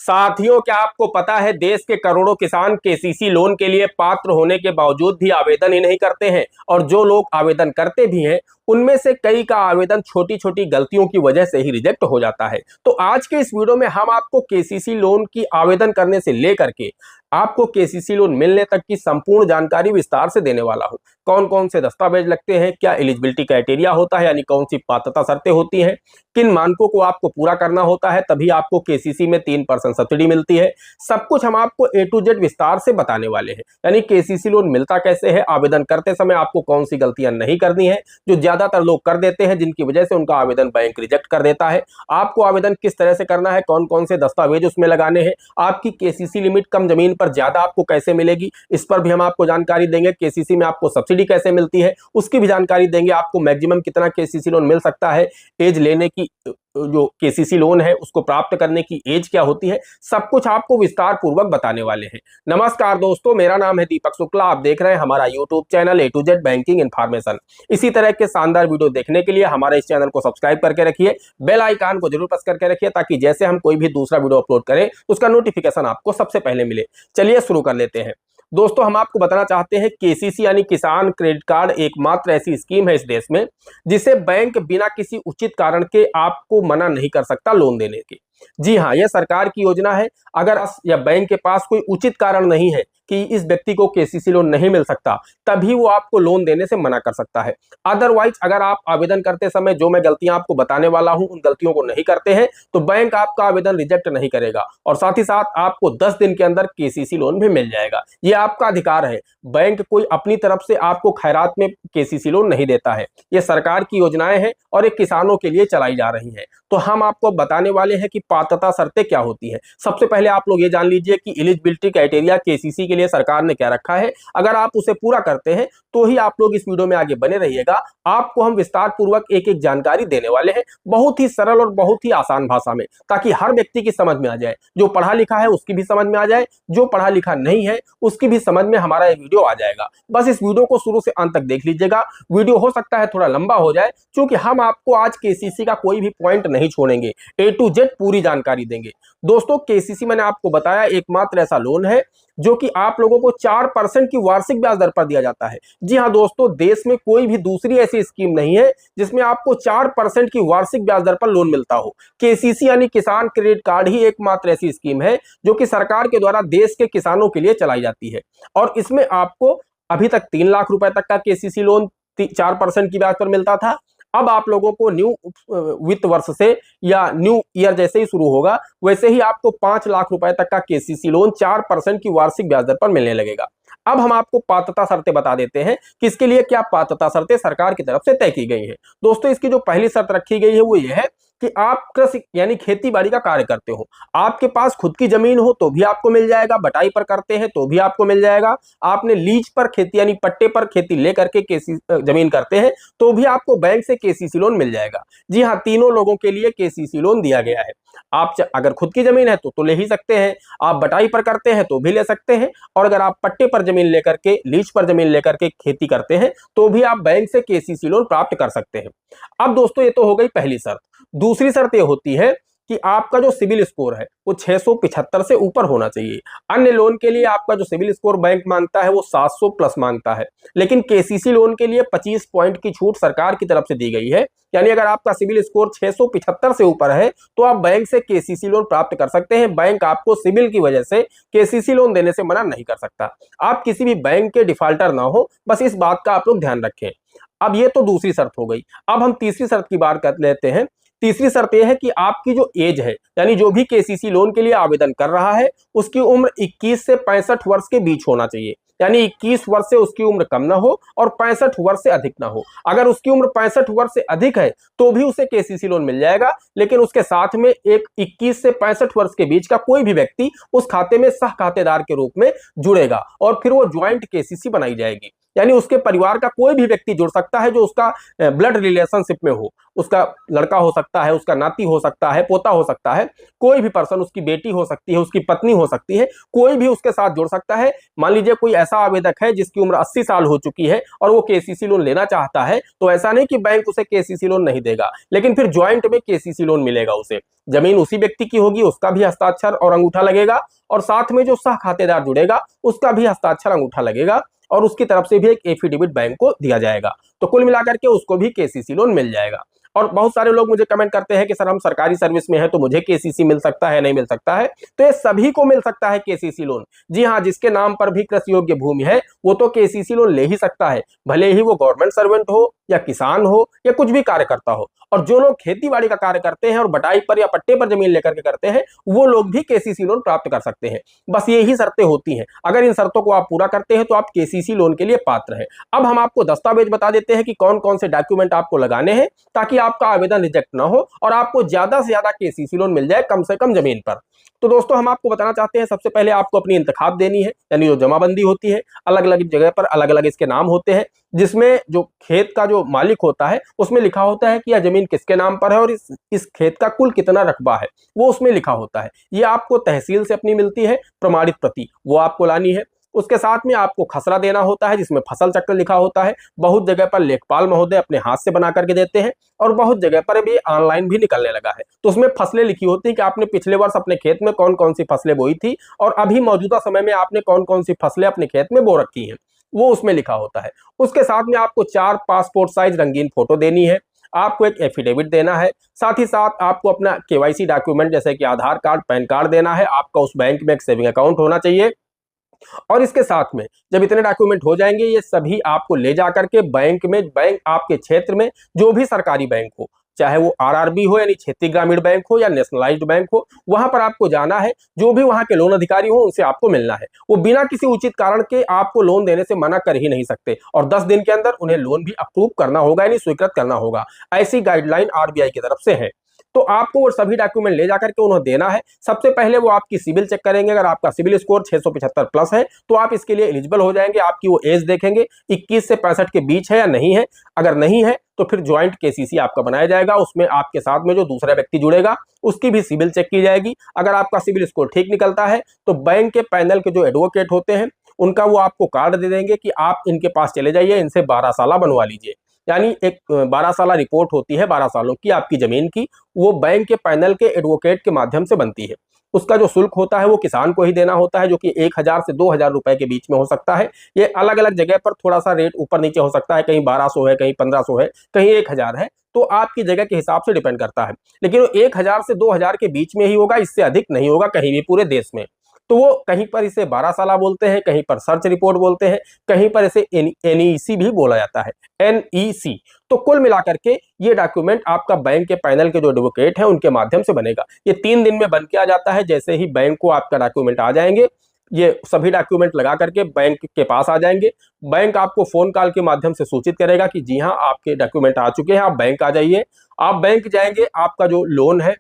साथियों, क्या आपको पता है देश के करोड़ों किसान केसीसी लोन के लिए पात्र होने के बावजूद भी आवेदन ही नहीं करते हैं। और जो लोग आवेदन करते भी हैं उनमें से कई का आवेदन छोटी छोटी गलतियों की वजह से ही रिजेक्ट हो जाता है। तो आज के इस वीडियो में हम आपको केसीसी लोन की आवेदन करने से लेकर के आपको केसीसी लोन मिलने तक की संपूर्ण जानकारी विस्तार से देने वाला हूं। कौन कौन से दस्तावेज लगते हैं, क्या एलिजिबिलिटी क्राइटेरिया होता है, यानी कौन सी पात्रता शर्तें होती हैं, किन मानकों को आपको पूरा करना होता है तभी आपको केसीसी में 3% सब्सिडी मिलती है। सब कुछ हम आपको A to Z विस्तार से बताने वाले हैं। यानी केसीसी लोन मिलता कैसे है, आवेदन करते समय आपको कौन सी गलतियां नहीं करनी है जो ज्यादातर लोग कर देते हैं, जिनकी वजह से उनका आवेदन बैंक रिजेक्ट कर देता है। आपको आवेदन किस तरह से करना है, कौन कौन से दस्तावेज उसमें लगाने हैं, आपकी केसीसी लिमिट कम जमीन पर ज्यादा आपको कैसे मिलेगी, इस पर भी हम आपको जानकारी देंगे। केसीसी में आपको सब्सिडी कैसे मिलती है उसकी भी जानकारी देंगे। आपको मैक्सिमम कितना केसीसी लोन मिल सकता है, एज लेने की, जो केसीसी लोन है उसको प्राप्त करने की एज क्या होती है, सब कुछ आपको विस्तार पूर्वक बताने वाले हैं। नमस्कार दोस्तों, मेरा नाम है दीपक शुक्ला। आप देख रहे हैं हमारा YouTube channel A to Z banking information. इसी तरह के शानदार वीडियो देखने के लिए हमारे इस चैनल को सब्सक्राइब करके रखिए, बेल आइकन को जरूर प्रेस करके रखिए ताकि जैसे हम कोई भी दूसरा वीडियो अपलोड करें उसका नोटिफिकेशन आपको सबसे पहले मिले। चलिए शुरू कर लेते हैं। दोस्तों, हम आपको बताना चाहते हैं केसीसी यानी किसान क्रेडिट कार्ड एकमात्र ऐसी स्कीम है इस देश में जिसे बैंक बिना किसी उचित कारण के आपको मना नहीं कर सकता लोन देने के। जी हाँ, यह सरकार की योजना है। अगर या बैंक के पास कोई उचित कारण नहीं है कि इस व्यक्ति को केसीसी लोन नहीं मिल सकता, तभी वो आपको लोन देने से मना कर सकता है। अदरवाइज अगर आप आवेदन करते समय जो मैं गलतियां आपको बताने वाला हूं उन गलतियों को नहीं करते हैं तो बैंक आपका आवेदन रिजेक्ट नहीं करेगा और साथ ही साथ आपको 10 दिन के अंदर केसीसी लोन भी मिल जाएगा। ये आपका अधिकार है। बैंक कोई अपनी तरफ से आपको खैरात में केसीसी लोन नहीं देता है। ये सरकार की योजनाएं हैं और ये किसानों के लिए चलाई जा रही हैं। तो हम आपको बताने वाले हैं कि पात्रता शर्तें क्या होती है। सबसे पहले आप लोग ये जान लीजिए कि एलिजिबिलिटी क्राइटेरिया केसीसी के लिए सरकार ने क्या रखा है। अगर आप उसे पूरा करते हैं तो ही आप लोग इस वीडियो में आगे बने रहिएगा। आपको हम विस्तार पूर्वक एक एक जानकारी देने वाले हैं, बहुत ही सरल और बहुत ही आसान भाषा में, ताकि हर व्यक्ति की समझ में आ जाए। जो पढ़ा लिखा है उसकी भी समझ में आ जाए, जो पढ़ा लिखा नहीं है उसकी भी समझ में हमारा ये वीडियो आ जाएगा। बस इस वीडियो को शुरू से अंत तक देख लीजिएगा। वीडियो हो सकता है थोड़ा लंबा हो जाए क्योंकि हम आपको आज केसीसी का कोई भी पॉइंट नहीं छोड़ेंगे, A to Z पूरी जानकारी देंगे। दोस्तों, केसीसी मैंने आपको बताया एकमात्र ऐसा लोन है जो कि आप लोगों को 4% की वार्षिक ब्याज दर पर दिया जाता है। जी हां दोस्तों, देश में कोई भी दूसरी ऐसी स्कीम नहीं है जिसमें आपको 4% की वार्षिक ब्याज दर पर लोन मिलता हो। केसीसी यानी किसान क्रेडिट कार्ड ही एकमात्र ऐसी स्कीम है जो कि सरकार के द्वारा देश के किसानों के लिए चलाई जाती है। और इसमें आपको अभी तक 3 लाख रुपए तक का केसीसी लोन 4% की ब्याज पर मिलता था। अब आप लोगों को न्यू वित्त वर्ष से या न्यू ईयर जैसे ही शुरू होगा वैसे ही आपको 5 लाख रुपए तक का केसीसी लोन 4% की वार्षिक ब्याज दर पर मिलने लगेगा। अब हम आपको पात्रता शर्तें बता देते हैं कि इसके लिए क्या पात्रता शर्तें सरकार की तरफ से तय की गई हैं। दोस्तों, इसकी जो पहली शर्त रखी गई है वो ये है कि आप कृषि यानी खेती बाड़ी का कार्य करते हो। आपके पास खुद की जमीन हो तो भी आपको मिल जाएगा, बटाई पर करते हैं तो भी आपको मिल जाएगा, आपने लीज पर खेती यानी पट्टे पर खेती लेकर के जमीन करते हैं तो भी आपको बैंक से केसीसी लोन मिल जाएगा। जी हाँ, तीनों लोगों के लिए केसीसी लोन दिया गया है। आप अगर खुद की जमीन है तो ले ही सकते हैं, आप बटाई पर करते हैं तो भी ले सकते हैं, और अगर आप पट्टे पर जमीन लेकर के, लीज पर जमीन लेकर के खेती करते हैं तो भी आप बैंक से केसीसी लोन प्राप्त कर सकते हैं। अब दोस्तों, ये तो हो गई पहली शर्त। दूसरी शर्त ये होती है कि आपका जो सिविल स्कोर है वो 675 से ऊपर होना चाहिए। अन्य लोन के लिए आपका जो सिविल स्कोर बैंक मांगता है वो 700 प्लस मांगता है, लेकिन केसीसी लोन के लिए 25 पॉइंट की छूट सरकार की तरफ से दी गई है। यानी अगर आपका सिविल स्कोर 675 से ऊपर है तो आप बैंक से केसीसी लोन प्राप्त कर सकते हैं। बैंक आपको सिविल की वजह से केसीसी लोन देने से मना नहीं कर सकता। आप किसी भी बैंक के डिफाल्टर ना हो, बस इस बात का आप लोग ध्यान रखें। अब ये तो दूसरी शर्त हो गई। अब हम तीसरी शर्त की बात कर लेते हैं। तीसरी शर्त यह है कि आपकी जो एज है, यानी जो भी केसीसी लोन के लिए आवेदन कर रहा है उसकी उम्र 21 से 65 वर्ष के बीच होना चाहिए। यानी 21 वर्ष से उसकी उम्र कम ना हो और 65 वर्ष से अधिक ना हो। अगर उसकी उम्र 65 वर्ष से अधिक है तो भी उसे केसीसी लोन मिल जाएगा, लेकिन उसके साथ में एक 21 से 65 वर्ष के बीच का कोई भी व्यक्ति उस खाते में सह खातेदार के रूप में जुड़ेगा और फिर वो ज्वाइंट केसीसी बनाई जाएगी। यानी उसके परिवार का कोई भी व्यक्ति जुड़ सकता है जो उसका ब्लड रिलेशनशिप में हो, उसका लड़का हो सकता है, उसका नाती हो सकता है, पोता हो सकता है, कोई भी पर्सन, उसकी बेटी हो सकती है, उसकी पत्नी हो सकती है, कोई भी उसके साथ जुड़ सकता है। मान लीजिए कोई ऐसा आवेदक है जिसकी उम्र 80 साल हो चुकी है और वो केसीसी लोन लेना चाहता है, तो ऐसा नहीं कि बैंक उसे केसीसी लोन नहीं देगा, लेकिन फिर ज्वाइंट में केसीसी लोन मिलेगा उसे। जमीन उसी व्यक्ति की होगी, उसका भी हस्ताक्षर और अंगूठा लगेगा, और साथ में जो सह खातेदार जुड़ेगा उसका भी हस्ताक्षर अंगूठा लगेगा, और उसकी तरफ से भी एक एफिडेविट बैंक को दिया जाएगा। तो कुल मिलाकर के उसको भी केसीसी लोन मिल जाएगा। और बहुत सारे लोग मुझे कमेंट करते हैं कि सर हम सरकारी सर्विस में है तो मुझे केसीसी मिल सकता है, नहीं मिल सकता है? तो ये सभी को मिल सकता है केसीसी लोन। जी हाँ, जिसके नाम पर भी कृषि योग्य भूमि है वो तो केसीसी लोन ले ही सकता है, भले ही वो गवर्नमेंट सर्वेंट हो या किसान हो या कुछ भी कार्य करता हो। और जो लोग खेती बाड़ी का कार्य करते हैं और बटाई पर या पट्टे पर जमीन लेकर के करते हैं, वो लोग भी केसीसी लोन प्राप्त कर सकते हैं। बस यही शर्तें होती हैं, अगर इन शर्तों को आप पूरा करते हैं तो आप केसीसी लोन के लिए पात्र हैं। अब हम आपको दस्तावेज बता देते हैं कि कौन कौन से डॉक्यूमेंट आपको लगाने हैं ताकि आपका आवेदन रिजेक्ट ना हो और आपको ज्यादा से ज्यादा केसीसी लोन मिल जाए कम से कम जमीन पर। तो दोस्तों हम आपको बताना चाहते हैं, सबसे पहले आपको अपनी इंतखाब देनी है, यानी जो जमाबंदी होती है। अलग अलग जगह पर अलग अलग इसके नाम होते हैं, जिसमें जो खेत का जो मालिक होता है उसमें लिखा होता है कि यह जमीन किसके नाम पर है और इस खेत का कुल कितना रकबा है, वो उसमें लिखा होता है। ये आपको तहसील से अपनी मिलती है प्रमाणित प्रति, वो आपको लानी है। उसके साथ में आपको खसरा देना होता है जिसमें फसल चक्र लिखा होता है। बहुत जगह पर लेखपाल महोदय अपने हाथ से बना करके देते हैं और बहुत जगह पर भी ऑनलाइन भी निकलने लगा है। तो उसमें फसलें लिखी होती है कि आपने पिछले वर्ष अपने खेत में कौन कौन सी फसलें बोई थी और अभी मौजूदा समय में आपने कौन कौन सी फसलें अपने खेत में बो रखी हैं, वो उसमें लिखा होता है। उसके साथ में आपको 4 पासपोर्ट साइज रंगीन फोटो देनी है, आपको एक एफिडेविट देना है, साथ ही साथ आपको अपना केवाईसी डॉक्यूमेंट जैसे कि आधार कार्ड, पैन कार्ड देना है, आपका उस बैंक में एक सेविंग अकाउंट होना चाहिए। और इसके साथ में जब इतने डॉक्यूमेंट हो जाएंगे, ये सभी आपको ले जाकर के बैंक में, बैंक आपके क्षेत्र में जो भी सरकारी बैंक हो, चाहे वो आरआरबी हो यानी क्षेत्रीय ग्रामीण बैंक हो या नेशनलाइज्ड बैंक हो, वहां पर आपको जाना है। जो भी वहां के लोन अधिकारी हो उनसे आपको मिलना है। वो बिना किसी उचित कारण के आपको लोन देने से मना कर ही नहीं सकते और 10 दिन के अंदर उन्हें लोन भी अप्रूव करना होगा, यानी स्वीकृत करना होगा। ऐसी गाइडलाइन आरबीआई की तरफ से है। तो आपको वो सभी डॉक्यूमेंट ले जाकर के उन्हें देना है। सबसे पहले वो आपकी सिविल चेक करेंगे, अगर आपका सिविल स्कोर 675 प्लस है तो आप इसके लिए एलिजिबल हो जाएंगे। आपकी वो एज देखेंगे 21 से 65 के बीच है या नहीं है। अगर नहीं है तो फिर ज्वाइंट केसीसी आपका बनाया जाएगा, उसमें आपके साथ में जो दूसरा व्यक्ति जुड़ेगा उसकी भी सिविल चेक की जाएगी। अगर आपका सिविल स्कोर ठीक निकलता है तो बैंक के पैनल के जो एडवोकेट होते हैं उनका वो आपको कार्ड दे देंगे कि आप इनके पास चले जाइए, इनसे 12 साल बनवा लीजिए। यानी एक 12 साल रिपोर्ट होती है 12 सालों की आपकी जमीन की, वो बैंक के पैनल के एडवोकेट के माध्यम से बनती है। उसका जो शुल्क होता है वो किसान को ही देना होता है, जो कि 1000 से 2000 रुपए के बीच में हो सकता है। ये अलग अलग जगह पर थोड़ा सा रेट ऊपर नीचे हो सकता है, कहीं 1200 है, कहीं 1500 है, कहीं 1000 है, तो आपकी जगह के हिसाब से डिपेंड करता है। लेकिन वो 1000 से 2000 के बीच में ही होगा, इससे अधिक नहीं होगा कहीं भी पूरे देश में। तो वो कहीं पर इसे 12 साला बोलते हैं, कहीं पर सर्च रिपोर्ट बोलते हैं, कहीं पर इसे एनईसी भी बोला जाता है, एनईसी। तो कुल मिलाकर के ये डॉक्यूमेंट आपका बैंक के पैनल के जो एडवोकेट हैं उनके माध्यम से बनेगा। ये 3 दिन में बन के आ जाता है। जैसे ही बैंक को आपका डॉक्यूमेंट आ जाएंगे, ये सभी डॉक्यूमेंट लगा करके बैंक के पास आ जाएंगे। बैंक आपको फोन कॉल के माध्यम से सूचित करेगा कि जी हाँ आपके डॉक्यूमेंट आ चुके हैं, आप बैंक आ जाइए। आप बैंक जाएंगे, आपका जो लोन है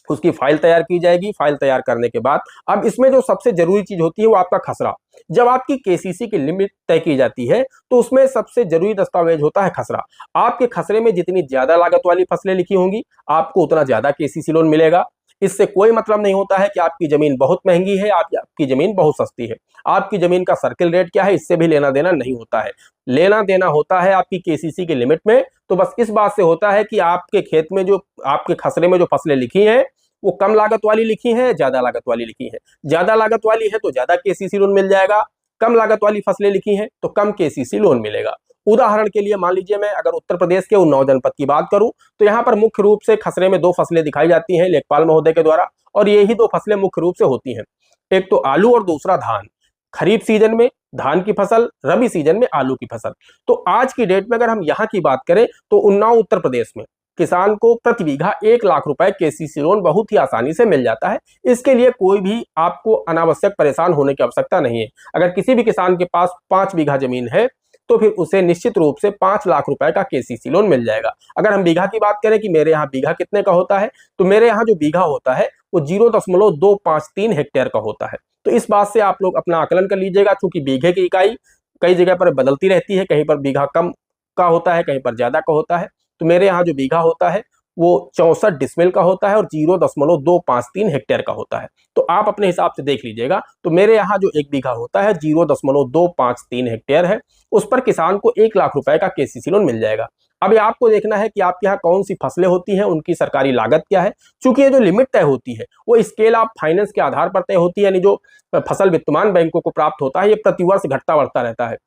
उसकी फाइल तैयार की जाएगी। फाइल तैयार करने के बाद अब इसमें जो सबसे जरूरी चीज होती है वो आपका खसरा। जब आपकी केसीसी की लिमिट तय की जाती है तो उसमें सबसे जरूरी दस्तावेज होता है खसरा। आपके खसरे में जितनी ज्यादा लागत वाली फसलें लिखी होंगी आपको उतना ज्यादा केसीसी लोन मिलेगा। इससे कोई मतलब नहीं होता है कि आपकी जमीन बहुत महंगी है, आपकी जमीन बहुत सस्ती है। आपकी जमीन का सर्किल रेट क्या है इससे भी लेना देना नहीं होता है। लेना देना होता है आपकी केसीसी की लिमिट में। तो बस इस बात से होता है कि आपके खेत में जो आपके खसरे में जो फसलें लिखी हैं वो कम लागत वाली लिखी है, ज्यादा लागत वाली लिखी है। ज्यादा लागत वाली है तो ज्यादा केसीसी लोन मिल जाएगा, कम लागत वाली फसलें लिखी हैं तो कम केसीसी लोन मिलेगा। उदाहरण के लिए मान लीजिए मैं अगर उत्तर प्रदेश के उन्नाव जनपद की बात करूं तो यहाँ पर मुख्य रूप से खसरे में 2 फसलें दिखाई जाती हैं लेखपाल महोदय के द्वारा, और यही 2 फसलें मुख्य रूप से होती हैं। एक तो आलू और दूसरा धान। खरीफ सीजन में धान की फसल, रबी सीजन में आलू की फसल। तो आज की डेट में अगर हम यहाँ की बात करें तो उन्नाव उत्तर प्रदेश में किसान को प्रति बीघा 1 लाख रुपए केसीसी लोन बहुत ही आसानी से मिल जाता है। इसके लिए कोई भी आपको अनावश्यक परेशान होने की आवश्यकता नहीं है। अगर किसी भी किसान के पास 5 बीघा जमीन है तो फिर उसे निश्चित रूप से 5 लाख रुपए का केसीसी लोन मिल जाएगा। अगर हम बीघा की बात करें कि मेरे यहाँ बीघा कितने का होता है, तो मेरे यहाँ जो बीघा होता है वो 0.253 हेक्टेयर का होता है। तो इस बात से आप लोग अपना आकलन कर लीजिएगा, चूंकि बीघे की इकाई कई जगह पर बदलती रहती है, कहीं पर बीघा कम का होता है, कहीं पर ज्यादा का होता है। तो मेरे यहाँ जो बीघा होता है वो 64 डिसमिल का होता है और 0.253 हेक्टेयर का होता है। तो आप अपने हिसाब से देख लीजिएगा। तो मेरे यहाँ जो एक बीघा होता है 0.253 हेक्टेयर है, उस पर किसान को 1 लाख रुपए का केसीसी लोन मिल जाएगा। अभी आपको देखना है कि आपके यहाँ कौन सी फसलें होती हैं, उनकी सरकारी लागत क्या है। चूंकि ये जो लिमिट तय होती है वो स्केल ऑफ फाइनेंस के आधार पर तय होती है, यानी जो फसल वित्तमान बैंकों को प्राप्त होता है ये प्रतिवर्ष घटता बढ़ता रहता है।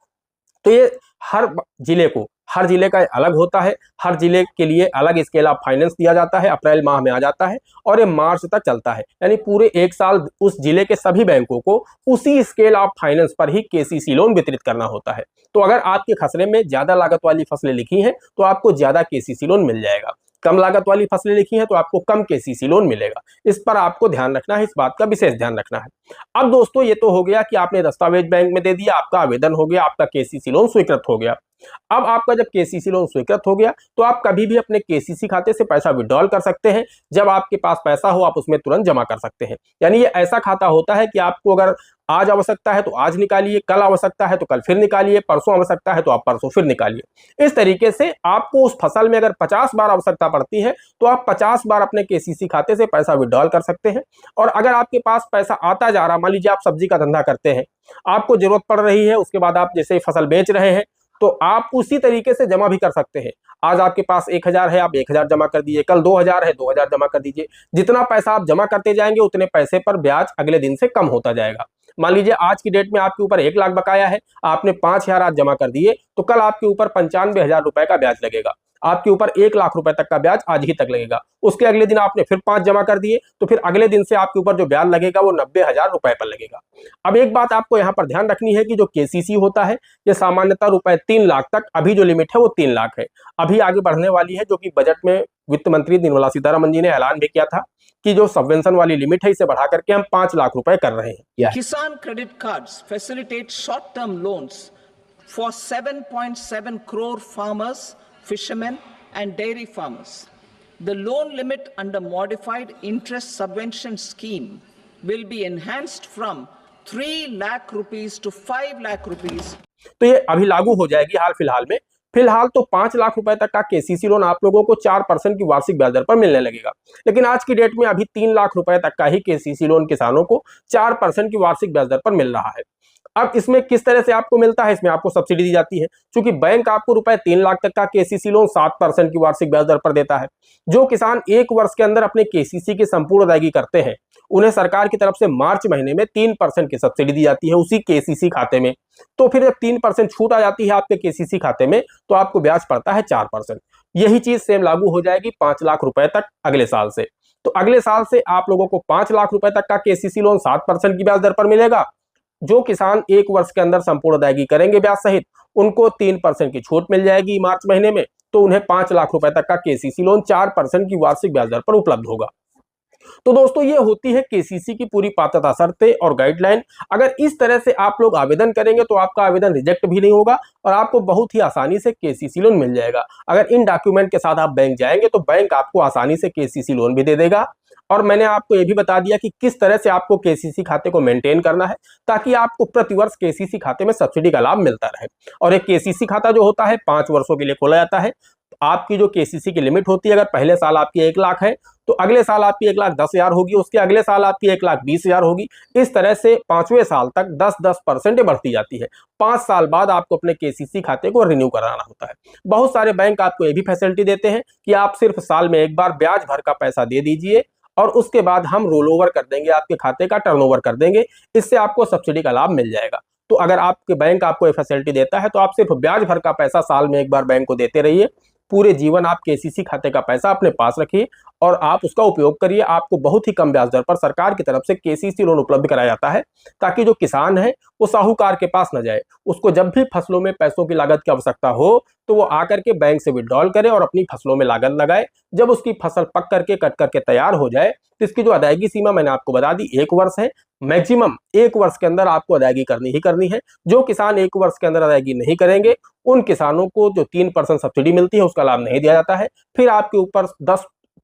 तो ये हर जिले का अलग होता है, हर जिले के लिए अलग स्केल ऑफ फाइनेंस दिया जाता है, अप्रैल माह में आ जाता है और ये मार्च तक चलता है, यानी पूरे 1 साल उस जिले के सभी बैंकों को उसी स्केल ऑफ फाइनेंस पर ही केसीसी लोन वितरित करना होता है। तो अगर आपके खसरे में ज्यादा लागत वाली फसलें लिखी हैं तो आपको ज्यादा केसीसी लोन मिल जाएगा, कम लागत वाली फसलें लिखी हैं तो आपको कम केसीसी लोन मिलेगा। इस पर आपको ध्यान रखना है, इस बात का विशेष ध्यान रखना है। अब दोस्तों ये तो हो गया कि आपने दस्तावेज बैंक में दे दिया, आपका आवेदन हो गया, आपका केसीसी लोन स्वीकृत हो गया। अब आपका जब केसीसी लोन स्वीकृत हो गया तो आप कभी भी अपने केसीसी खाते से पैसा विड्रॉल कर सकते हैं। जब आपके पास पैसा हो आप उसमें तुरंत जमा कर सकते हैं। यानी ये ऐसा खाता होता है कि आपको अगर आज आवश्यकता है तो आज निकालिए, कल आवश्यकता है तो कल फिर निकालिए, परसों आवश्यकता है तो आप परसों फिर निकालिए। इस तरीके से आपको उस फसल में अगर 50 बार आवश्यकता पड़ती है तो आप 50 बार अपने केसीसी खाते से पैसा विड्रॉल कर सकते हैं। और अगर आपके पास पैसा आता जा रहा, मान लीजिए आप सब्जी का धंधा करते हैं, आपको जरूरत पड़ रही है, उसके बाद आप जैसे फसल बेच रहे हैं तो आप उसी तरीके से जमा भी कर सकते हैं। आज आपके पास 1000 है, आप 1000 जमा कर दीजिए, कल 2000 है, 2000 जमा कर दीजिए। जितना पैसा आप जमा करते जाएंगे उतने पैसे पर ब्याज अगले दिन से कम होता जाएगा। मान लीजिए आज की डेट में आपके ऊपर 1 लाख बकाया है, आपने 5000 आज जमा कर दिए तो कल आपके ऊपर 95,000 रुपए का ब्याज लगेगा। आपके ऊपर 1 लाख रुपए तक का ब्याज आज ही तक लगेगा। उसके अगले दिन आपने फिर 5 जमा कर दिए तो फिर अगले दिन से आपके ऊपर जो ब्याज लगेगा वो 90,000 रुपए पर लगेगा। अब एक बात आपको यहाँ पर ध्यान रखनी है कि जो केसीसी होता है ये सामान्यतः रुपए 3 लाख तक, अभी जो लिमिट है वो 3 लाख है, अभी आगे बढ़ने वाली है, जो कि बजट में वित्त मंत्री निर्मला सीतारमण जी ने ऐलान भी किया था कि जो सबवेंशन वाली लिमिट है इसे बढ़ा करके हम 5 लाख रुपए कर रहे हैं। किसान credit cards facilitate short term loans for 7.7 crore farmers, fishermen and dairy farmers. The loan limit under modified interest subvention scheme will be enhanced from 3 lakh rupees to 5 lakh rupees. तो ये अभी लागू हो जाएगी हाल फिलहाल में। फिलहाल तो 5 लाख रुपए तक का केसीसी लोन आप लोगों को 4% की वार्षिक ब्याज दर पर मिलने लगेगा। लेकिन आज की डेट में अभी 3 लाख रुपए तक का ही केसीसी लोन किसानों को 4% की वार्षिक ब्याज दर पर मिल रहा है। अब इसमें किस तरह से आपको मिलता है, इसमें आपको सब्सिडी दी जाती है। क्योंकि बैंक आपको रुपए 3 लाख तक का केसीसी लोन 7% की वार्षिक ब्याज दर पर देता है। जो किसान 1 वर्ष के अंदर अपने केसीसी की संपूर्ण अदायगी करते हैं उन्हें सरकार की तरफ से मार्च महीने में 3% की सब्सिडी दी जाती है उसी केसीसी खाते में। तो फिर जब 3% छूट आ जाती है आपके केसीसी खाते में तो आपको ब्याज पड़ता है 4%। यही चीज सेम लागू हो जाएगी 5 लाख रुपए तक अगले साल से। तो अगले साल से आप लोगों को 5 लाख रुपए तक का केसीसी लोन 7% की ब्याज दर पर मिलेगा। जो किसान 1 वर्ष के अंदर संपूर्ण अदायगी करेंगे ब्याज सहित उनको 3% की छूट मिल जाएगी मार्च महीने में, तो उन्हें 5 लाख रुपए तक का केसीसी लोन 4% की वार्षिक ब्याज दर पर उपलब्ध होगा। तो दोस्तों ये होती है केसीसी की पूरी पात्रता शर्तें और गाइडलाइन। अगर इस तरह से आप लोग आवेदन करेंगे तो आपका आवेदन रिजेक्ट भी नहीं होगा और आपको बहुत ही आसानी से केसीसी लोन मिल जाएगा। अगर इन डॉक्यूमेंट के साथ आप बैंक जाएंगे तो बैंक आपको आसानी से केसीसी लोन भी दे देगा। और मैंने आपको ये भी बता दिया कि किस तरह से आपको केसीसी खाते को मेंटेन करना है ताकि आपको प्रतिवर्ष केसीसी खाते में सब्सिडी का लाभ मिलता रहे। और एक केसीसी खाता जो होता है 5 वर्षों के लिए खोला जाता है। आपकी जो केसीसी की लिमिट होती है, अगर पहले साल आपकी 1 लाख है तो अगले साल आपकी 1,10,000 होगी, उसके अगले साल आपकी 1,20,000 होगी। इस तरह से 5वें साल तक 10% बढ़ती जाती है। 5 साल बाद आपको अपने केसीसी खाते को रिन्यू कराना होता है। बहुत सारे बैंक आपको ये भी फैसिलिटी देते हैं कि आप सिर्फ साल में एक बार ब्याज भर का पैसा दे दीजिए और उसके बाद हम रोल ओवर कर देंगे, आपके खाते का टर्नओवर कर देंगे, इससे आपको सब्सिडी का लाभ मिल जाएगा। तो अगर आपके बैंक आपको ये फैसिलिटी देता है तो आप सिर्फ ब्याज भर का पैसा साल में एक बार बैंक को देते रहिए। पूरे जीवन आप केसीसी खाते का पैसा अपने पास रखिए और आप उसका उपयोग करिए। आपको बहुत ही कम ब्याज दर पर सरकार की तरफ से केसीसी लोन उपलब्ध कराया जाता है ताकि जो किसान है वो साहूकार के पास न जाए। उसको जब भी फसलों में पैसों की लागत की आवश्यकता हो तो वो आकर के बैंक से विड्रॉल करे और अपनी फसलों में लागत लगाए। जब उसकी फसल पक करके कट करके तैयार हो जाए तो इसकी जो अदायगी सीमा मैंने आपको बता दी 1 वर्ष है। मैक्सिमम 1 वर्ष के अंदर आपको अदायगी करनी ही करनी है। जो किसान 1 वर्ष के अंदर अदायगी नहीं करेंगे उन किसानों को जो 3% सब्सिडी मिलती है उसका लाभ नहीं दिया जाता है। फिर आपके ऊपर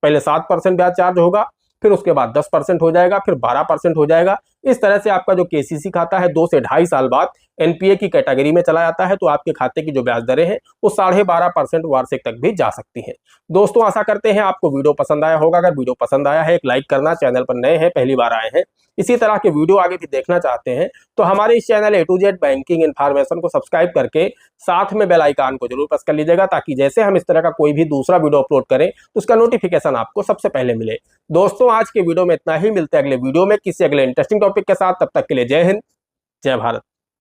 पहले 7% ब्याज चार्ज होगा, फिर उसके बाद 10% हो जाएगा, फिर 12% हो जाएगा। इस तरह से आपका जो केसीसी खाता है 2 से 2.5 साल बाद एनपीए की कैटेगरी में चला जाता है, तो आपके खाते की जो ब्याज दरें हैं वो 12.5% वार्षिक तक भी जा सकती हैं। दोस्तों आशा करते हैं आपको वीडियो पसंद आया होगा। अगर वीडियो पसंद आया है एक लाइक करना, चैनल पर नए हैं पहली बार आए हैं, इसी तरह के वीडियो आगे भी देखना चाहते हैं तो हमारे इस channel A to Z banking information को सब्सक्राइब करके साथ में बेल आइकन को जरूर प्रेस कर लीजिएगा, ताकि जैसे हम इस तरह का कोई भी दूसरा वीडियो अपलोड करें तो उसका नोटिफिकेशन आपको सबसे पहले मिले। दोस्तों आज के वीडियो में इतना ही, मिलते हैं अगले वीडियो में किसी अगले इंटरेस्टिंग टॉपिक के साथ। तब तक के लिए जय हिंद, जय भारत।